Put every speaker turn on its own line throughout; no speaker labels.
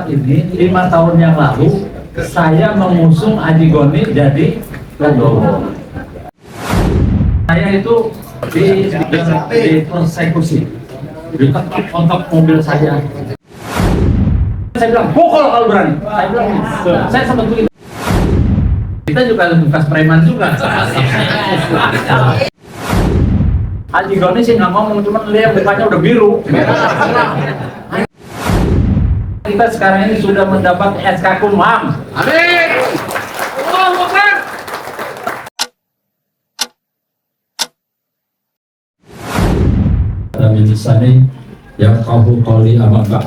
Ini 5 tahun yang lalu saya mengusung Aji Goni jadi ketua. Saya itu persekusi, diketok kontak mobil saya. Saya bilang pukul kalau berani. Saya bilang, saya sempat begitu. Kita juga bekas preman juga. Aji Goni sih nggak ngomong, cuma lihat mukanya udah biru. Kita sekarang ini sudah mendapat SK Kumham. Amin. Allahu Akbar. Minisani yang kau kali abangga,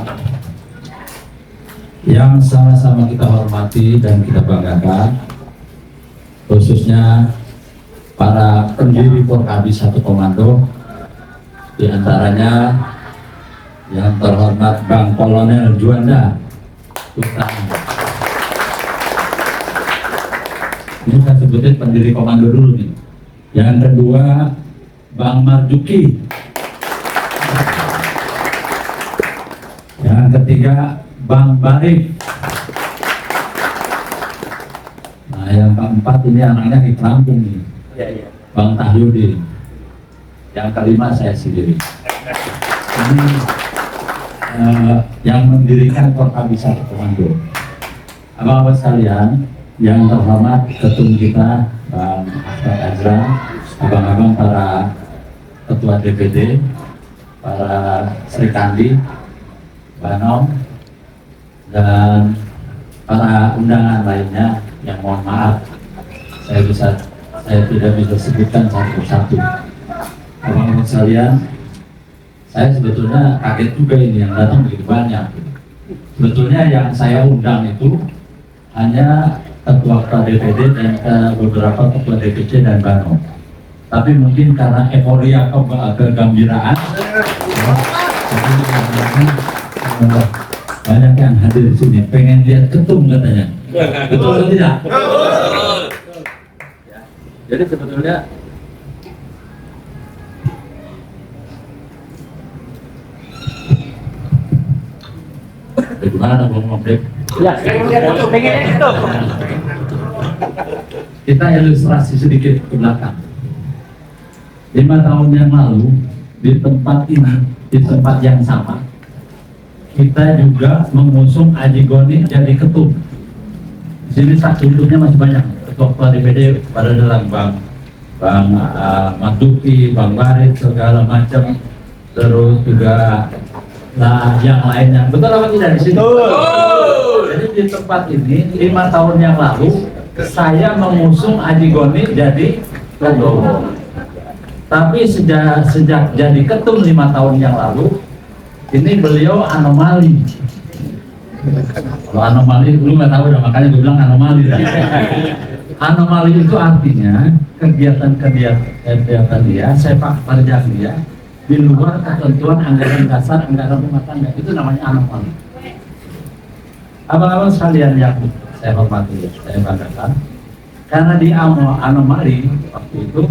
yang sama-sama kita hormati dan kita banggakan, khususnya para pendiri Porkabi 1 Komando, diantaranya yang terhormat Bang Kolonel Juanda Utang. Ini saya sebutin pendiri komando dulu nih. Yang kedua Bang Marjuki. Yang ketiga Bang Barik. Nah yang keempat ini anaknya di Lampung nih, Bang Tahyudin. Yang kelima saya sendiri. Ini yang mendirikan Porkabi 1 Komando. Abang-abang sekalian, yang terhormat ketum kita Bang Ahmad Azra, abang-abang para ketua DPD, para Sri Kandi, Banom, dan para undangan lainnya yang mohon maaf saya tidak bisa sebutkan satu persatu. Abang-abang sekalian, saya sebetulnya kaget juga ini yang datang begitu banyak. Sebetulnya yang saya undang itu hanya ketua DPD dan beberapa ketua DPC dan Banom. Tapi mungkin karena euforia kegembiraan, banyak yang hadir di sini pengen lihat ketum katanya. Betul atau tidak? Jadi sebetulnya gimana ngomong deh? Ya, pengen itu. Kita ilustrasi sedikit ke belakang. 5 tahun yang lalu di tempat ini, di tempat yang sama, kita juga mengusung Aji Goni jadi ketum. Di sini saksi untuknya masih banyak. Ketua DPD pada dalam Bang Marjuki, Bang Barik, segala macam, terus juga nah yang lainnya. Betul apa tidak di sini? Jadi di tempat ini 5 tahun yang lalu saya mengusung Aji Goni jadi ketua. Tapi sejak jadi ketum 5 tahun yang lalu, ini beliau anomali. Kalau anomali lu nggak tahu, makanya gue bilang anomali. Anomali itu artinya kegiatan dia, sepak terjang dia di luar ketentuan anggaran dasar, anggaran rumah tangga. Itu namanya anomali. Abang-abang sekalian yang saya hormati, saya banggakan, karena di anomali waktu itu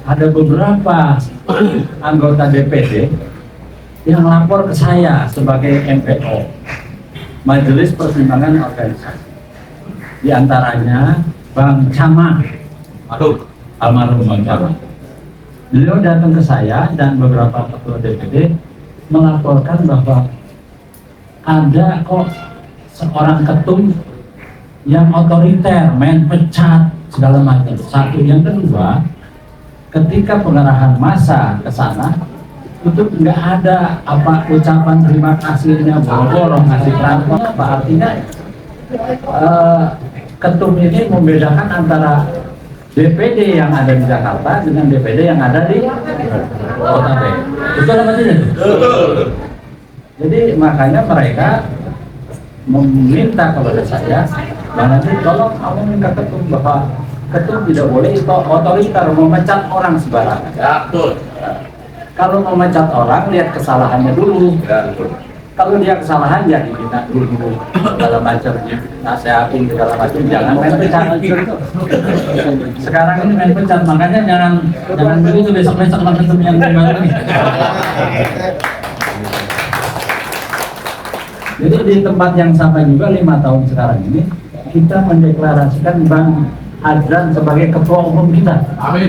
ada beberapa anggota DPD yang lapor ke saya sebagai MPO, Majelis Pertimbangan Organisasi. Di antaranya Bang Camat, almarhum Bang Camat. Beliau datang ke saya dan beberapa ketua DPD melaporkan bahwa ada kok seorang ketum yang otoriter, main pecat segala macam. Satu, yang kedua, ketika pengerahan massa ke sana itu nggak ada apa ucapan terima kasihnya, borong ngasih rampok, apa artinya ketum ini membedakan antara DPD yang ada di Jakarta dengan DPD yang ada di Kota B. Betul apa tidak? Jadi makanya mereka meminta kepada saya, nanti tolong kamu minta ketum bahwa ketum tidak boleh otoriter memecat orang sembarangan. Ya, betul. Kalau memecat orang, lihat kesalahannya dulu. Ya, betul. Kalau dia kesalahan, ya dibina dulu segala macam, nasihatin segala macam, jangan main pecat. Sekarang ini main pecat, makanya jangan begitu besok ketemu yang baru lagi. Jadi di tempat yang sama juga 5 tahun sekarang ini kita mendeklarasikan Bang Adran sebagai ketua umum kita. Amin.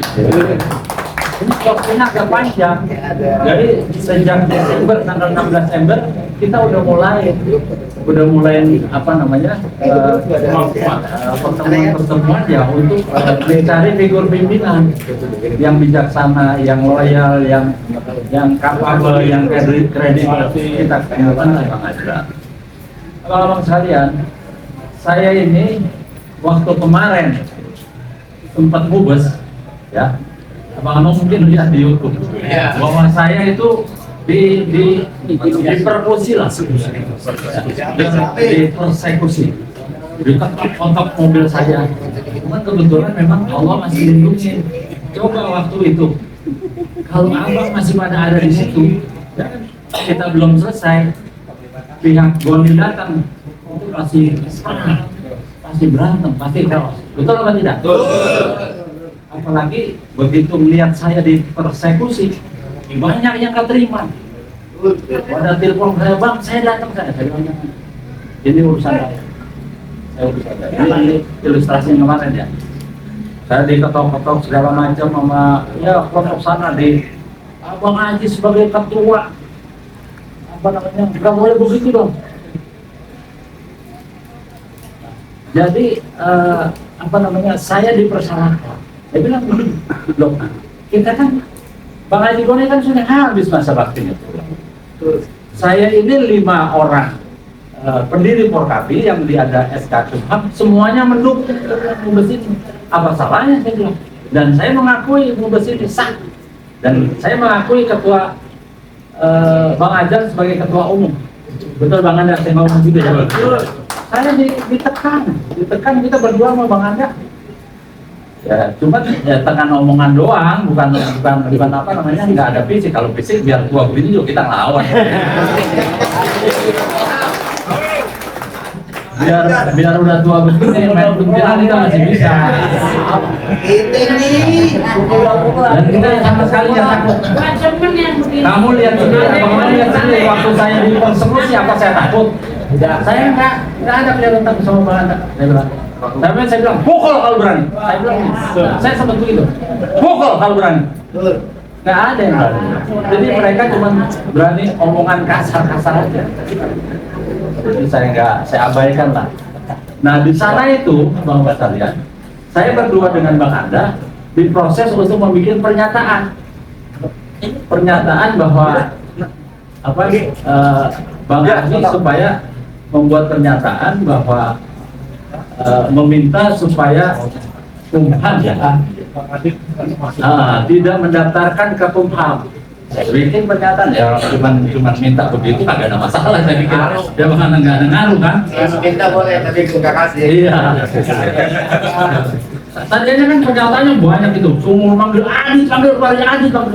Ini waktunya agak panjang. Jadi sejak Desember, tanggal 16 Desember kita udah mulai apa namanya pertemuan ya untuk mencari figur pimpinan yang bijaksana, yang loyal, yang kapabel, yang kredibel. Kita kenalkan Bang Adran. Abang-abang sekalian, saya ini waktu kemarin sempat mubes, ya, abang-abang mungkin lihat di YouTube, bahwa saya itu dipersekusi lah, dipersekusi, diketok-ketok mobil saya. Cuman kebetulan memang Allah masih lindungi. Coba waktu itu, kalau abang masih pada ada di situ, ya, kita belum selesai, pihak Goni datang, pasti berantem, pasti chaos. Betul apa tidak? Apalagi begitu melihat saya dipersekusi, banyak yang gak terima. Pada telepon saya, Bang, saya datang. Saya bilang, ini urusan saya. Ini ilustrasi yang kemarin ya. Saya diketok-ketok segala macam sama ya kelompok sana di Abang Haji sebagai ketua. Apa namanya? Gak boleh begitu dong. Jadi apa namanya? Saya dipersalahkan. Saya bilang, loh, kita kan Bang Haji Goni kan sudah habis masa baktinya. Saya ini 5 orang pendiri Porkapi yang ada SK Kumham, semuanya mendukung Mubes ini. Apa salahnya saya bilang? Dan saya mengakui Mubes ini sah. Dan saya mengakui ketua Bang Adran sebagai ketua umum. Betul Bang Anda, saya ngomong gitu ya. Saya ditekan kita berdua sama Bang Anda. Ya, cuma ya tekan omongan doang, bukan apa namanya, nggak ada fisik. Kalau fisik biar tua begini juga kita ngelawan. biar udah tua begini, main kuntilan kita masih bisa. Dan kita sama sekali yang takut. Kamu lihat sendiri, bagaimana lihat sendiri waktu saya di persekusi, apa saya takut? Saya nggak ada kelihatan takut sama Bang Anda. Tapi saya bilang, pukul kalau berani. Saya bilang, saya sempat begitu. Pukul kalau berani. Nggak ada yang berani. Jadi mereka cuma berani omongan kasar-kasar aja. Jadi saya abaikan lah. Nah di sana itu, Bang sekalian, saya berdua dengan Bang Anda diproses untuk membuat pernyataan bahwa apa Bang Haji supaya membuat pernyataan bahwa meminta supaya Kumham ya tidak mendaftarkan ke Kumham. Saya bikin pernyataan ya cuma minta begitu kagak ada masalah, saya pikir dia bahkan nggak ngaruh kan.
Minta boleh tapi nggak kasih.
Iya. Tadinya kan pernyataannya banyak itu, sumur manggil Adit,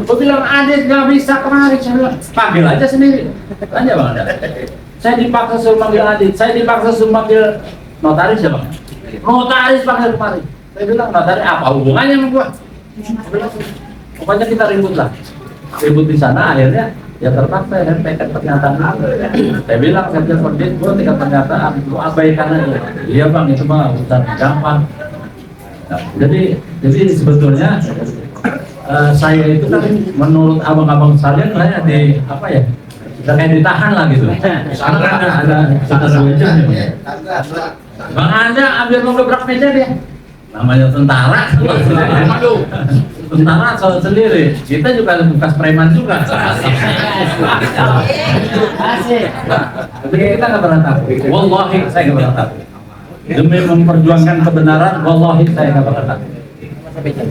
gue bilang Adit nggak bisa kemarin, saya bilang panggil aja sendiri. Tanya Bang Anda. Saya dipaksa suruh manggil Adit, saya dipaksa suruh manggil notaris ya Bang. Notaris panggil kemarin. Saya bilang notaris apa hubungannya sama gua? Pokoknya kita ribut lah. Ribut di sana akhirnya ya terpaksa ya tekan pernyataan. Saya bilang saya seperti itu, gua tekan pernyataan, gua abaikan aja. Iya Bang, itu mah urusan gampang. Nah, jadi sebetulnya saya itu kan menurut abang-abang sekalian saya di apa ya? Kayak ditahan lah gitu. Karena ada wajah ya. Bang Anda ambil ngebrak meja dia. Namanya tentara. Tentara soal sendiri. Kita juga bekas preman juga. Tapi kita nggak pernah takut. Wallahi saya nggak pernah takut. Demi memperjuangkan kebenaran, wallahi saya nggak pernah takut.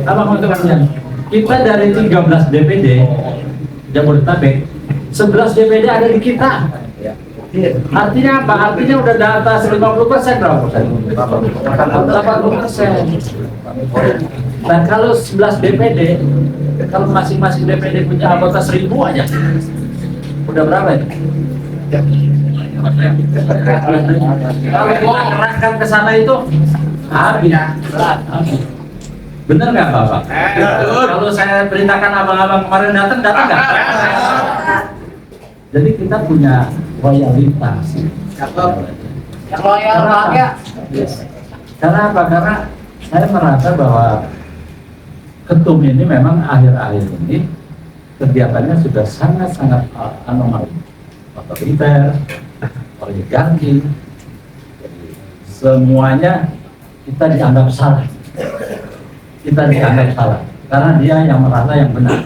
Apa maksudnya? Kita dari 13 DPD Jabodetabek, 11 DPD ada di kita. Artinya apa? Artinya udah di atas 50% berapa persen? 80%. Dan kalau 11 DPD, kalau masing-masing DPD punya anggota 1000 aja, udah berapa ya? Kalau kita kerahkan ke sana itu habis. Bener nggak Bapak? Kalau saya perintahkan abang-abang kemarin datang nggak? Jadi kita punya loyalitas.
Yang loyal bahagia.
Karena apa? Karena saya merasa bahwa ketum ini memang akhir-akhir ini kegiatannya sudah sangat-sangat anomali, otoriter, oligarki, semuanya kita dianggap salah. Kita dianggap salah karena dia yang merasa yang benar.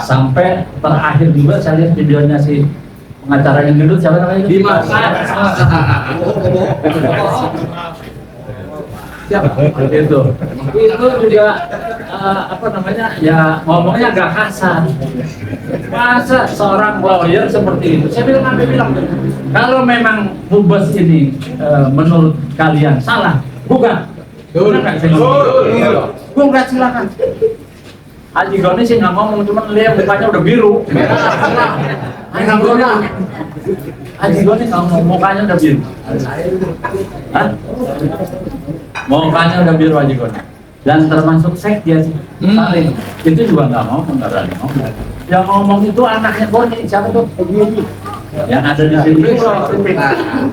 Sampai terakhir juga saya lihat videonya si pengacara yang dulu siapa namanya?
Dimas.
Itu juga apa namanya ya ngomongnya agak kasar. Masa seorang lawyer seperti itu? Saya bilang kalau memang Mubas ini menurut kalian salah, bukan? Bukan, silakan. Haji Goni sih nggak ngomong, cuma lihat mukanya udah biru. Haji Goni ngomong mukanya udah biru. Hah? Mukanya udah biru Haji Goni. Dan termasuk sekjen Salim itu juga nggak ngomong, nggak berani ngomong. Yang ngomong itu anaknya Goni, siapa tuh? Yang ada di sini.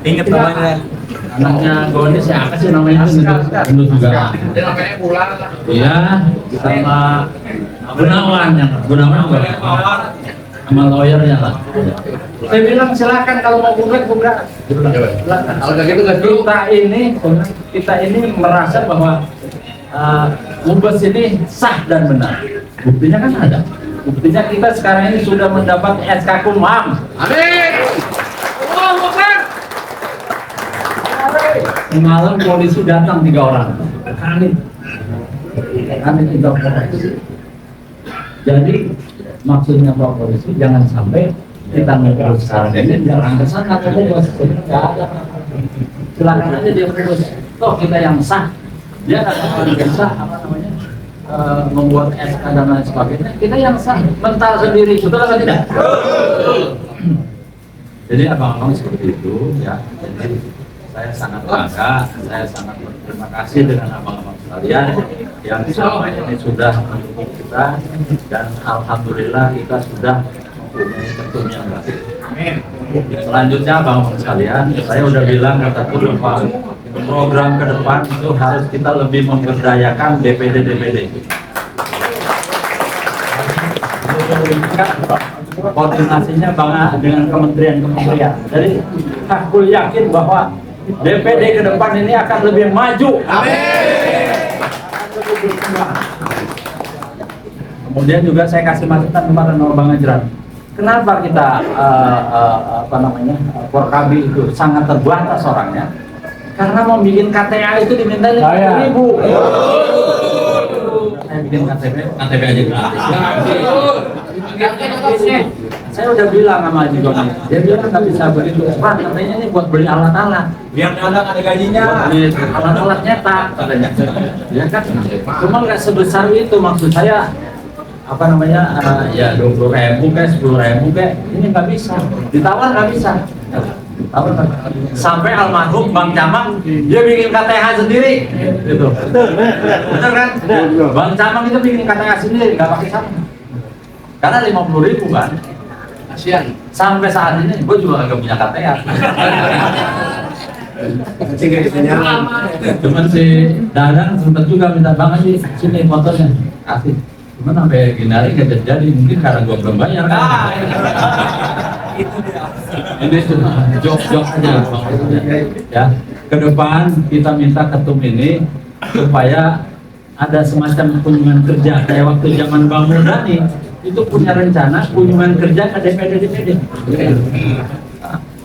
Ingat namanya.
Anaknya Goni siapa sih namanya? Gendut juga.
Dia namanya pulang.
Iya, sama Gunawan sama lawyernya lah. Saya bilang silakan kalau mau buka. Silakan.
Kalau kayak gitu nggak seru.
Kita ini merasa bahwa Mubas ini sah dan benar. Buktinya kan ada. Buktinya kita sekarang ini sudah mendapat SK Kumham.
Amin.
Semalam polisi datang 3 orang. Kami 3 orang. Jadi maksudnya Pak Polisi jangan sampai kita ngurus sekarang ini jangan kesana ke Mubas. Tidak ada. Silakan aja dia ngurus. Toh kita yang sah. Dia akan bisa apa namanya membuat SK dan lain sebagainya. Kita yang sah mental sendiri. Betul atau tidak? Jadi abang-abang seperti itu ya. Jadi saya sangat bangga, saya sangat berterima kasih dengan abang-abang sekalian yang selama ini sudah mendukung kita dan alhamdulillah kita sudah mempunyai ketum yang baik. Amin. Selanjutnya abang-abang sekalian, saya udah bilang kata Pak, program ke depan itu harus kita lebih memberdayakan DPD. Koordinasinya dengan kementerian. Jadi aku yakin bahwa DPD ke depan ini akan lebih maju.
Amin.
Kemudian juga saya kasih masukan kepada Bang Ajran. Kenapa kita Porkabi itu sangat terbatas orangnya? Karena mau bikin KTA itu diminta 50.000. Saya bikin KTP aja gratis. Saya udah bilang sama Haji Goni, dia bilang nggak bisa begitu. Pak, katanya ini buat beli alat-alat.
Biar ada gajinya.
Beli alat-alat nyetak katanya. Ya kan? Cuma nggak sebesar itu maksud saya. Apa namanya? Ya 20.000 kayak 10.000 kayak ini nggak bisa. Ditawar nggak bisa. Sampai almarhum Bang Camang dia bikin KTH sendiri gitu. Betul kan? Bang Camang itu bikin KTH sendiri nggak pakai sama karena 50.000 kan.
Kasihan.
Sampai saat ini gue juga agak punya KTH. Cuman si Dadang sempat juga minta Bang Haji sini motornya kasih. Cuman sampai gini hari nggak jadi mungkin karena gue belum bayar kan. Ini cuma jok aja ya. Ke depan kita minta ketum ini supaya ada semacam kunjungan kerja kayak waktu zaman Bang Murdani itu punya rencana kunjungan kerja ke DPD.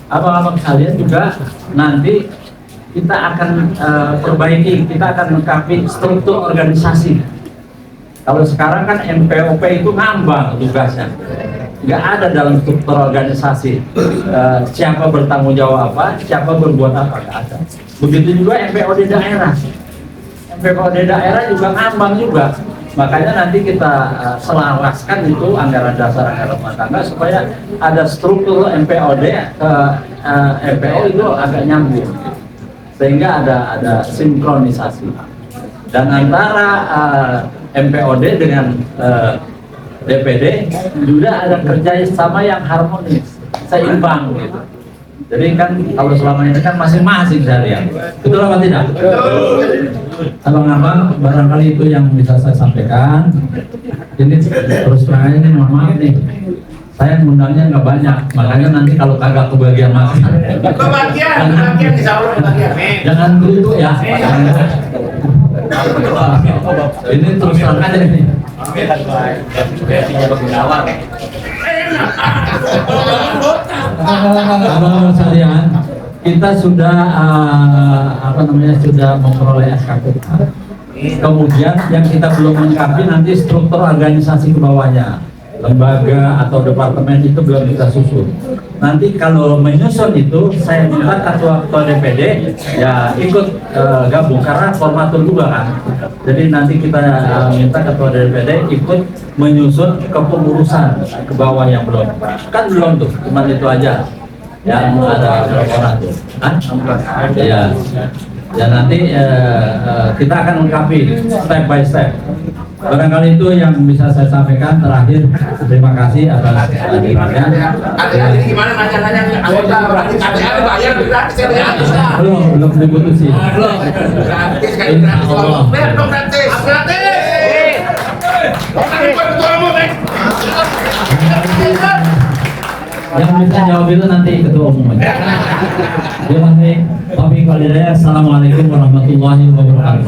Abang-abang kalian juga nanti kita akan perbaiki, kita akan melengkapi struktur organisasi. Kalau sekarang kan MPOP itu ngambang tugasnya. Nggak ada dalam struktur organisasi siapa bertanggung jawab apa, siapa berbuat apa, nggak ada. Begitu juga MPOD daerah. MPOD daerah juga ngambang juga. Makanya nanti kita selaraskan itu anggaran dasar, anggaran rumah tangga supaya ada struktur MPOD ke MPO itu agak nyambung, sehingga ada sinkronisasi. Dan antara MPOD dengan DPD juga ada kerjasama yang harmonis. seimbang gitu. Jadi kan kalau selama ini kan masing-masing syariah. Betul apa tidak? Abang-abang, barangkali itu yang bisa saya sampaikan. Ini terus terang ini mohon maaf nih. Saya ngundangnya nggak banyak, makanya nanti kalau kagak kebagian makan.
Kebagian insya Allah kebagian.
Jangan dulu ya. Ini terus terang aja nih. Abang sekalian, kita sudah sudah memperoleh SKPK. Kemudian yang kita belum lengkapi nanti struktur organisasi ke bawahnya, lembaga atau departemen itu belum kita susun. Nanti kalau menyusun itu saya minta ketua DPD ya ikut gabung karena formatur juga kan. Jadi nanti kita minta ketua DPD ikut menyusun kepengurusan ke bawah yang belum. Kan belum tuh, cuma itu aja yang ada formatur. Ya. Ya nanti kita akan lengkapi step by step. Barangkali itu yang bisa saya sampaikan. Terakhir, terima kasih atas hadirnya.
Ada gimana nanya-nanya anggota ada bayar gratis ya?
Belum diputusin.
Belum. Gratis kan gratis. Bayar dong gratis. Gratis.
Yang bisa jawab itu nanti ketua umum. Terima kasih. Taufiq wal hidayah. Assalamualaikum warahmatullahi wabarakatuh.